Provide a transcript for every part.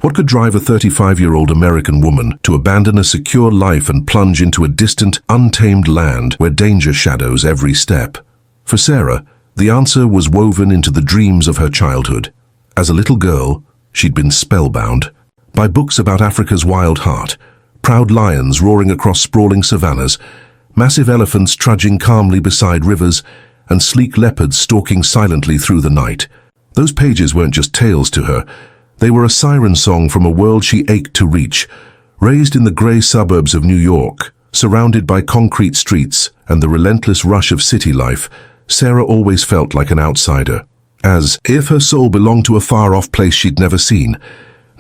What could drive a 35-year-old American woman to abandon a secure life and plunge into a distant, untamed land where danger shadows every step? For Sarah, the answer was woven into the dreams of her childhood. As a little girl, she'd been spellbound by books about Africa's wild heart, proud lions roaring across sprawling savannas, massive elephants trudging calmly beside rivers, and sleek leopards stalking silently through the night. Those pages weren't just tales to her. They were a siren song from a world she ached to reach. Raised in the grey suburbs of New York, surrounded by concrete streets and the relentless rush of city life, Sarah always felt like an outsider, as if her soul belonged to a far-off place she'd never seen.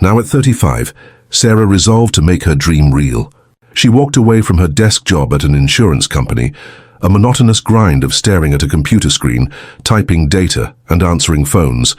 Now at 35, Sarah resolved to make her dream real. She walked away from her desk job at an insurance company, a monotonous grind of staring at a computer screen, typing data and answering phones,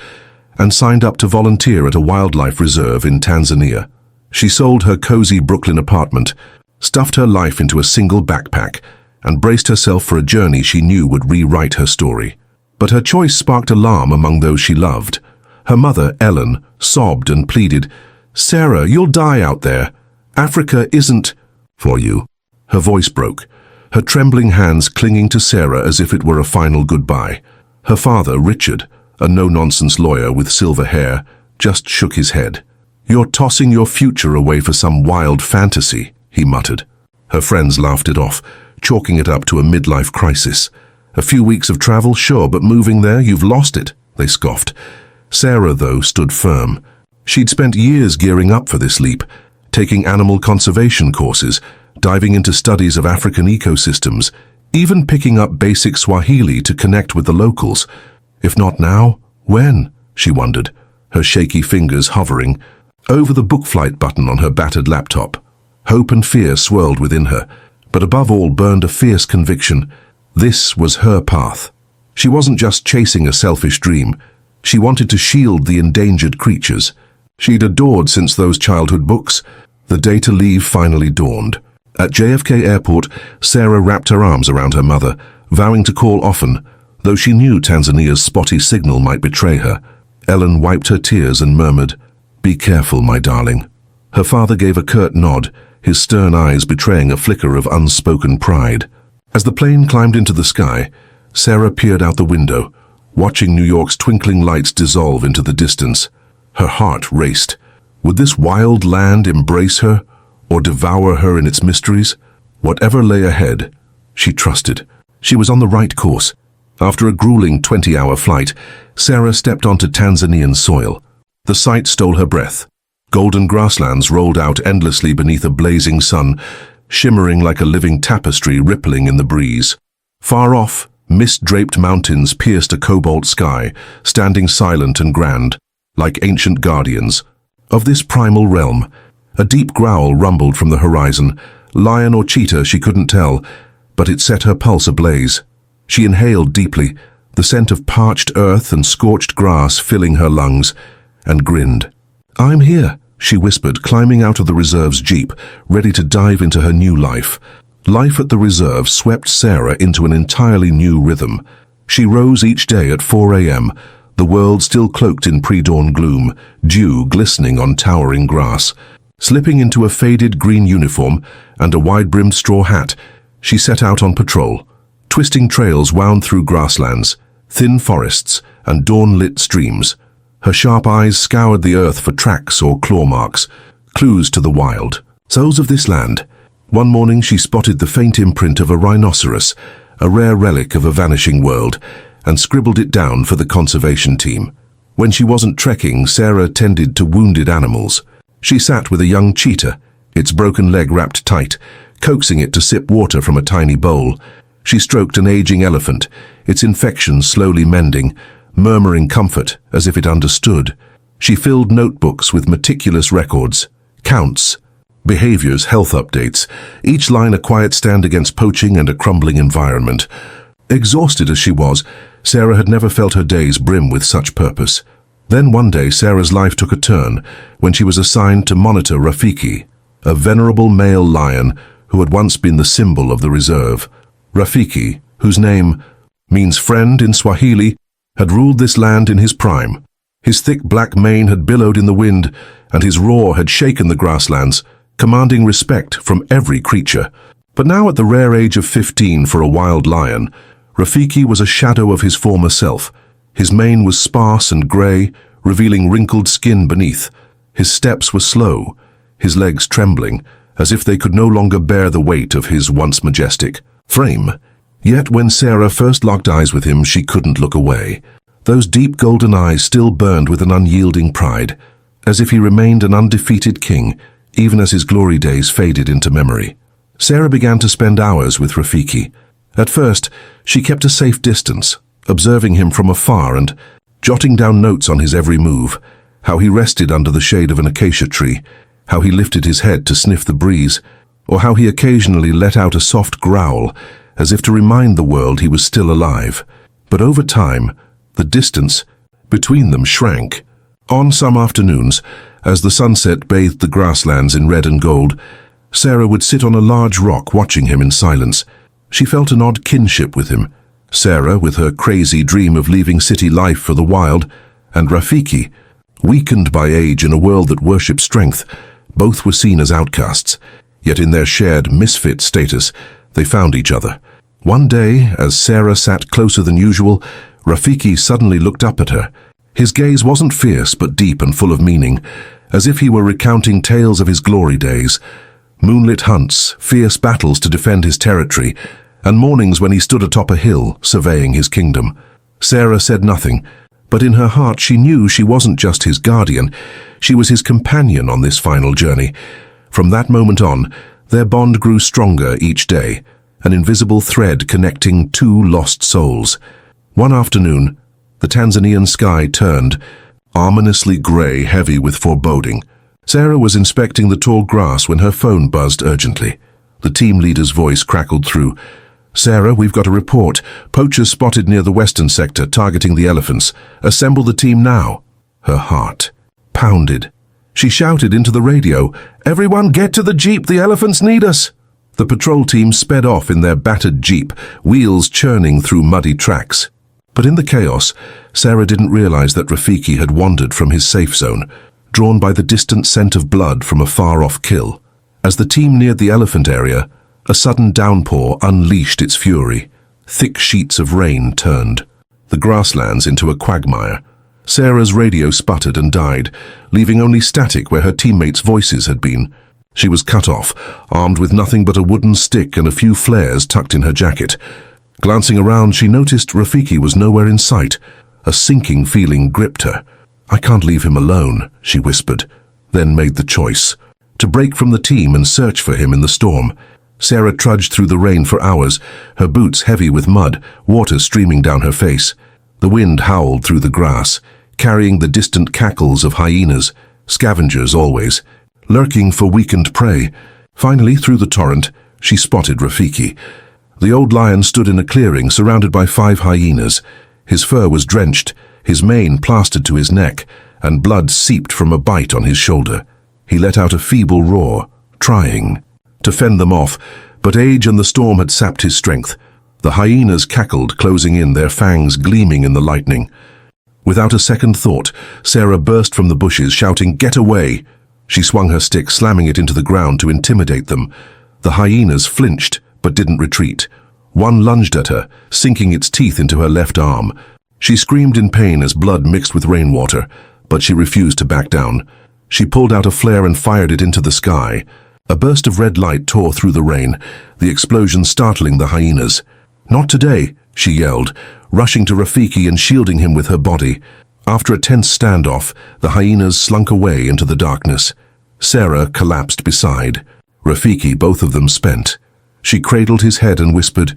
and signed up to volunteer at a wildlife reserve in Tanzania. She sold her cozy Brooklyn apartment, stuffed her life into a single backpack, and braced herself for a journey she knew would rewrite her story. But her choice sparked alarm among those she loved. Her mother, Ellen, sobbed and pleaded, "Sarah, you'll die out there. Africa isn't for you." Her voice broke, her trembling hands clinging to Sarah as if it were a final goodbye. Her father, Richard, a no-nonsense lawyer with silver hair, just shook his head. "You're tossing your future away for some wild fantasy," he muttered. Her friends laughed it off, chalking it up to a midlife crisis. "A few weeks of travel, sure, but moving there, you've lost it," they scoffed. Sarah, though, stood firm. She'd spent years gearing up for this leap, taking animal conservation courses, diving into studies of African ecosystems, even picking up basic Swahili to connect with the locals. If not now, when? She wondered, her shaky fingers hovering over the book flight button on her battered laptop. Hope and fear swirled within her, but above all burned a fierce conviction. This was her path. She wasn't just chasing a selfish dream. She wanted to shield the endangered creatures she'd adored since those childhood books. The day to leave finally dawned. At JFK Airport, Sarah wrapped her arms around her mother, vowing to call often, though she knew Tanzania's spotty signal might betray her. Ellen wiped her tears and murmured, "Be careful, my darling." Her father gave a curt nod, his stern eyes betraying a flicker of unspoken pride. As the plane climbed into the sky, Sarah peered out the window, watching New York's twinkling lights dissolve into the distance. Her heart raced. Would this wild land embrace her, or devour her in its mysteries? Whatever lay ahead, she trusted. She was on the right course. After a grueling 20-hour flight, Sarah stepped onto Tanzanian soil. The sight stole her breath. Golden grasslands rolled out endlessly beneath a blazing sun, shimmering like a living tapestry rippling in the breeze. Far off, mist-draped mountains pierced a cobalt sky, standing silent and grand, like ancient guardians of this primal realm. A deep growl rumbled from the horizon, lion or cheetah she couldn't tell, but it set her pulse ablaze. She inhaled deeply, the scent of parched earth and scorched grass filling her lungs, and grinned. "I'm here," she whispered, climbing out of the reserve's jeep, ready to dive into her new life. Life at the reserve swept Sarah into an entirely new rhythm. She rose each day at 4 a.m., the world still cloaked in pre-dawn gloom, dew glistening on towering grass. Slipping into a faded green uniform and a wide-brimmed straw hat, she set out on patrol. Twisting trails wound through grasslands, thin forests, and dawn-lit streams. Her sharp eyes scoured the earth for tracks or claw marks, clues to the wild. Souls of this land. One morning she spotted the faint imprint of a rhinoceros, a rare relic of a vanishing world, and scribbled it down for the conservation team. When she wasn't trekking, Sarah tended to wounded animals. She sat with a young cheetah, its broken leg wrapped tight, coaxing it to sip water from a tiny bowl. She stroked an aging elephant, its infection slowly mending, murmuring comfort as if it understood. She filled notebooks with meticulous records, counts, behaviors, health updates, each line a quiet stand against poaching and a crumbling environment. Exhausted as she was, Sarah had never felt her days brim with such purpose. Then one day Sarah's life took a turn when she was assigned to monitor Rafiki, a venerable male lion who had once been the symbol of the reserve. Rafiki, whose name means friend in Swahili, had ruled this land in his prime. His thick black mane had billowed in the wind, and his roar had shaken the grasslands, commanding respect from every creature. But now at the rare age of 15 for a wild lion, Rafiki was a shadow of his former self. His mane was sparse and grey, revealing wrinkled skin beneath. His steps were slow, his legs trembling, as if they could no longer bear the weight of his once majestic frame. Yet when Sarah first locked eyes with him, she couldn't look away. Those deep golden eyes still burned with an unyielding pride, as if he remained an undefeated king, even as his glory days faded into memory. Sarah began to spend hours with Rafiki. At first, she kept a safe distance, observing him from afar and jotting down notes on his every move, how he rested under the shade of an acacia tree, how he lifted his head to sniff the breeze, or how he occasionally let out a soft growl, as if to remind the world he was still alive. But over time, the distance between them shrank. On some afternoons, as the sunset bathed the grasslands in red and gold, Sarah would sit on a large rock watching him in silence. She felt an odd kinship with him. Sarah, with her crazy dream of leaving city life for the wild, and Rafiki, weakened by age in a world that worshipped strength. Both were seen as outcasts, yet in their shared misfit status, they found each other. One day, as Sarah sat closer than usual, Rafiki suddenly looked up at her. His gaze wasn't fierce but deep and full of meaning, as if he were recounting tales of his glory days. Moonlit hunts, fierce battles to defend his territory, and mornings when he stood atop a hill, surveying his kingdom. Sarah said nothing, but in her heart she knew she wasn't just his guardian, she was his companion on this final journey. From that moment on, their bond grew stronger each day, an invisible thread connecting two lost souls. One afternoon, the Tanzanian sky turned, ominously grey, heavy with foreboding. Sarah was inspecting the tall grass when her phone buzzed urgently. The team leader's voice crackled through. "Sarah, we've got a report. Poachers spotted near the western sector, targeting the elephants. Assemble the team now." Her heart pounded. She shouted into the radio, "Everyone get to the jeep, the elephants need us!" The patrol team sped off in their battered jeep, wheels churning through muddy tracks. But in the chaos, Sarah didn't realize that Rafiki had wandered from his safe zone, drawn by the distant scent of blood from a far-off kill. As the team neared the elephant area, a sudden downpour unleashed its fury. Thick sheets of rain turned the grasslands into a quagmire. Sarah's radio sputtered and died, leaving only static where her teammates' voices had been. She was cut off, armed with nothing but a wooden stick and a few flares tucked in her jacket. Glancing around, she noticed Rafiki was nowhere in sight. A sinking feeling gripped her. "I can't leave him alone," she whispered, then made the choice to break from the team and search for him in the storm. Sarah trudged through the rain for hours, her boots heavy with mud, water streaming down her face. The wind howled through the grass, carrying the distant cackles of hyenas, scavengers always, lurking for weakened prey. Finally, through the torrent, she spotted Rafiki. The old lion stood in a clearing surrounded by 5 hyenas. His fur was drenched, his mane plastered to his neck, and blood seeped from a bite on his shoulder. He let out a feeble roar, trying to fend them off, but age and the storm had sapped his strength. The hyenas cackled, closing in, their fangs gleaming in the lightning. Without a second thought, Sarah burst from the bushes, shouting, "Get away!" She swung her stick, slamming it into the ground to intimidate them. The hyenas flinched, but didn't retreat. One lunged at her, sinking its teeth into her left arm. She screamed in pain as blood mixed with rainwater, but she refused to back down. She pulled out a flare and fired it into the sky. A burst of red light tore through the rain, the explosion startling the hyenas. "Not today," she yelled, rushing to Rafiki and shielding him with her body. After a tense standoff, the hyenas slunk away into the darkness. Sarah collapsed beside Rafiki, both of them spent. She cradled his head and whispered,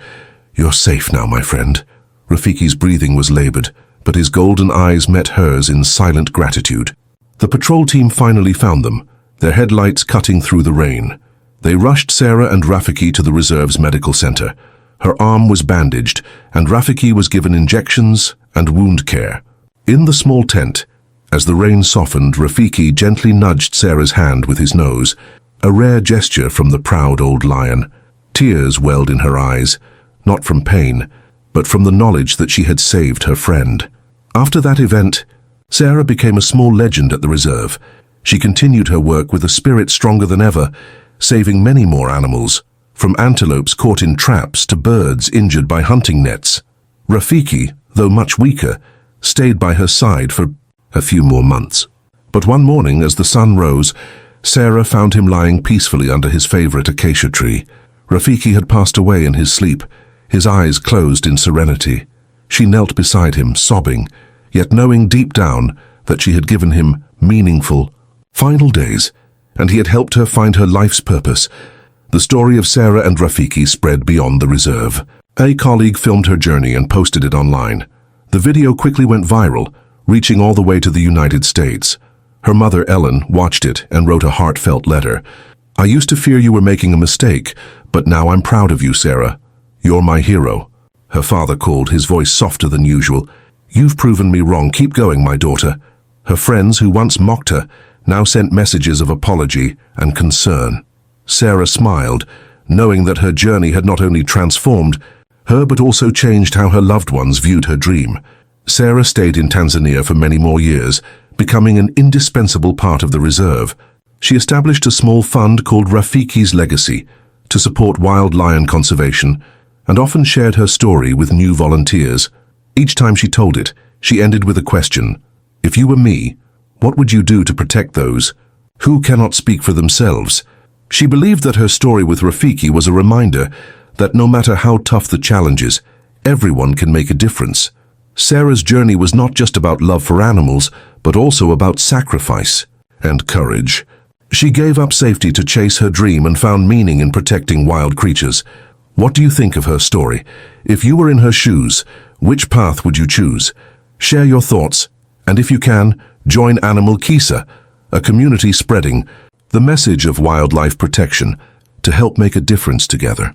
"You're safe now, my friend." Rafiki's breathing was labored, but his golden eyes met hers in silent gratitude. The patrol team finally found them, their headlights cutting through the rain. They rushed Sarah and Rafiki to the reserve's medical center. Her arm was bandaged, and Rafiki was given injections and wound care. In the small tent, as the rain softened, Rafiki gently nudged Sarah's hand with his nose, a rare gesture from the proud old lion. Tears welled in her eyes, not from pain, but from the knowledge that she had saved her friend. After that event, Sarah became a small legend at the reserve. She continued her work with a spirit stronger than ever, saving many more animals, from antelopes caught in traps to birds injured by hunting nets. Rafiki, though much weaker, stayed by her side for a few more months. But one morning, as the sun rose, Sarah found him lying peacefully under his favorite acacia tree. Rafiki had passed away in his sleep, his eyes closed in serenity. She knelt beside him, sobbing, yet knowing deep down that she had given him meaningful, final days, and he had helped her find her life's purpose. The story of Sarah and Rafiki spread beyond the reserve. A colleague filmed her journey and posted it online. The video quickly went viral, reaching all the way to the United States. Her mother, Ellen, watched it and wrote a heartfelt letter. "I used to fear you were making a mistake, but now I'm proud of you, Sarah. You're my hero." Her father called, his voice softer than usual. "You've proven me wrong. Keep going, my daughter." Her friends, who once mocked her, now sent messages of apology and concern. Sarah smiled, knowing that her journey had not only transformed her but also changed how her loved ones viewed her dream. Sarah stayed in Tanzania for many more years, becoming an indispensable part of the reserve. She established a small fund called Rafiki's Legacy to support wild lion conservation, and often shared her story with new volunteers. Each time she told it, she ended with a question. "If you were me, what would you do to protect those who cannot speak for themselves?" She believed that her story with Rafiki was a reminder that no matter how tough the challenges, everyone can make a difference. Sarah's journey was not just about love for animals, but also about sacrifice and courage. She gave up safety to chase her dream and found meaning in protecting wild creatures. What do you think of her story? If you were in her shoes, which path would you choose? Share your thoughts, and if you can, join Animal Kisa, a community spreading the message of wildlife protection to help make a difference together.